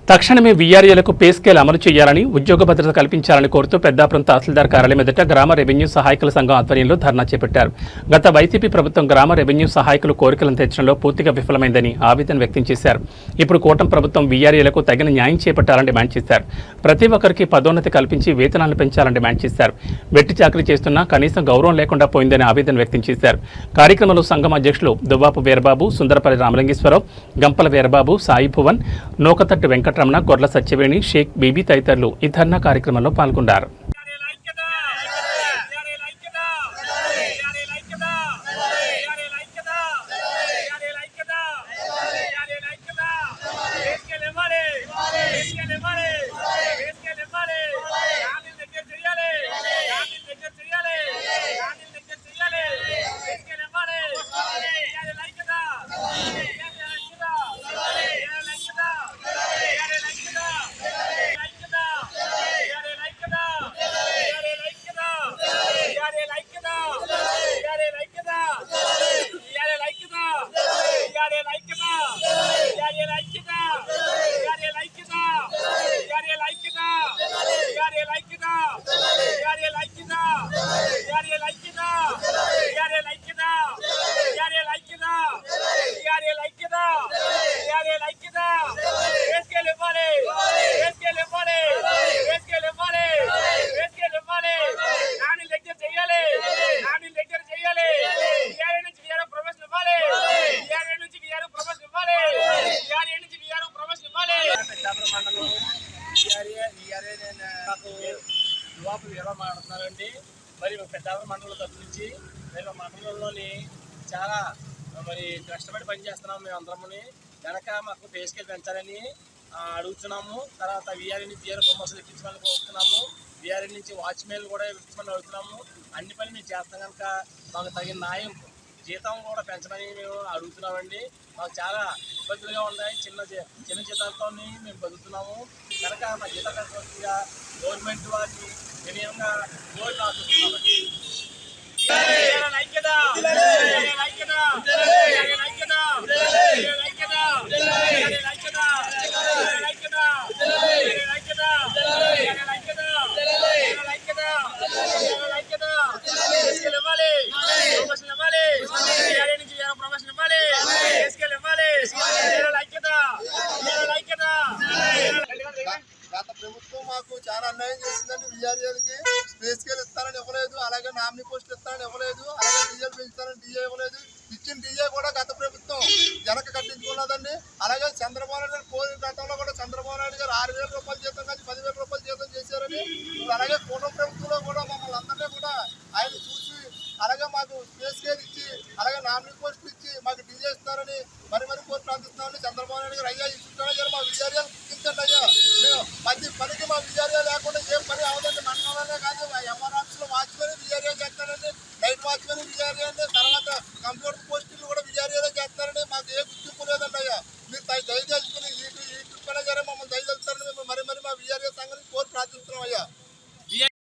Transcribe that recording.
తక్షణమే వీఆర్ఏలకు pay scale అమలు చేయాలని, ఉద్యోగ భద్రత కల్పించాలని కోరుతూ పెద్దాపురం తహసీల్దార్ కార్యాలయం ఎదుట గ్రామ రెవెన్యూ సహాయకుల సంఘం ఆధ్వర్యంలో ధర్నా చేపట్టారు. గత వైసీపీ ప్రభుత్వం గ్రామ రెవెన్యూ సహాయకులు కోరికలను తెచ్చడంలో పూర్తిగా విఫలమైందని ఆవేదన వ్యక్తం చేశారు. ఇప్పుడు కూటమి ప్రభుత్వం వీఆర్ఏలకు తగిన న్యాయం చేపట్టాలని డిమాండ్ చేశారు. ప్రతి ఒక్కరికి పదోన్నతి కల్పించి వేతనాలు పెంచాలని డిమాండ్ చేశారు. వెట్టి చాకరీ చేస్తున్నా కనీసం గౌరవం లేకుండా పోయిందని ఆవేదన వ్యక్తం చేశారు. కార్యక్రమంలో సంఘం అధ్యక్షులు దువ్వాపు వీరబాబు, సుందరపల్లి రామలింగేశ్వరరావు, గంపల వీరబాబు, సాయి భువన్, నోకతట్టు వెంకటరమణ, గొర్ల సత్యవేణి, షేక్ బీబీ తదితరులు ఈ ధర్నా కార్యక్రమంలో పాల్గొన్నారు. మాట్లాడుతున్నారండి. మరి పెద్దాపురం మండలం తరఫు నుంచి మేము మండలంలోని చాలా కష్టపడి పనిచేస్తున్నాము. మేము అందరముని కనుక మాకు పే స్కేల్ పెంచాలని అడుగుతున్నాము. తర్వాత వీఆర్ఏ నుంచి వీఆర్ఏ ప్రమోషన్ ఇప్పించమని కోరుతున్నాము. వీఆర్ఏ నుంచి వాచ్మెన్ కూడా ఇప్పించమని అడుగుతున్నాము. అన్ని పనులు మేము చేస్తాం కనుక మాకు తగిన న్యాయం, జీతం కూడా పెంచమని మేము అడుగుతున్నామండి. మాకు చాలా ఇబ్బందులుగా ఉన్నాయి. చిన్న జీతాలతో మేము బతుకుతున్నాము కనుక మా జీతాలు పెంచవలసిందిగా గవర్నమెంట్ వారిని వినయంగా కోరి ఆశిస్తున్నామండి. గత ప్రభుత్వం మాకు చాలా అన్యాయం చేసిందండి. వీఆర్ఏలకి పే స్కేల్ ఇస్తారని ఇవ్వలేదు, అలాగే నామినీ పోస్టులు ఇస్తారని ఇవ్వలేదు, అలాగే డీజే పెంచుతారని డీజే ఇవ్వలేదు. ఇచ్చిన డీజే కూడా గత ప్రభుత్వం వెనక కట్టించుకున్నదండి. అలాగే చంద్రబాబు నాయుడు గారు గతంలో కూడా చంద్రబాబు నాయుడు గారు 6,000 రూపాయలు జీతం కానీ 10,000 రూపాయలు జీతం చేశారని. అలాగే కూటమి ప్రభుత్వంలో కూడా మమ్మల్ని అందరినీ కూడా ఆయన చూసి అలాగే మాకు పే స్కేల్ ఇచ్చి అలాగే నామినీ పోస్టులు ఇచ్చి మాకు డీజే ఇస్తారని మరి కోర్టు అందిస్తున్నామని చంద్రబాబు నాయుడు గారు అయ్యా ఇచ్చుంటారా గారు మా వీఆర్ఏలు గుర్తించండి అయ్యా, మేము పనికి మా వీఆర్ఏ లేకుండా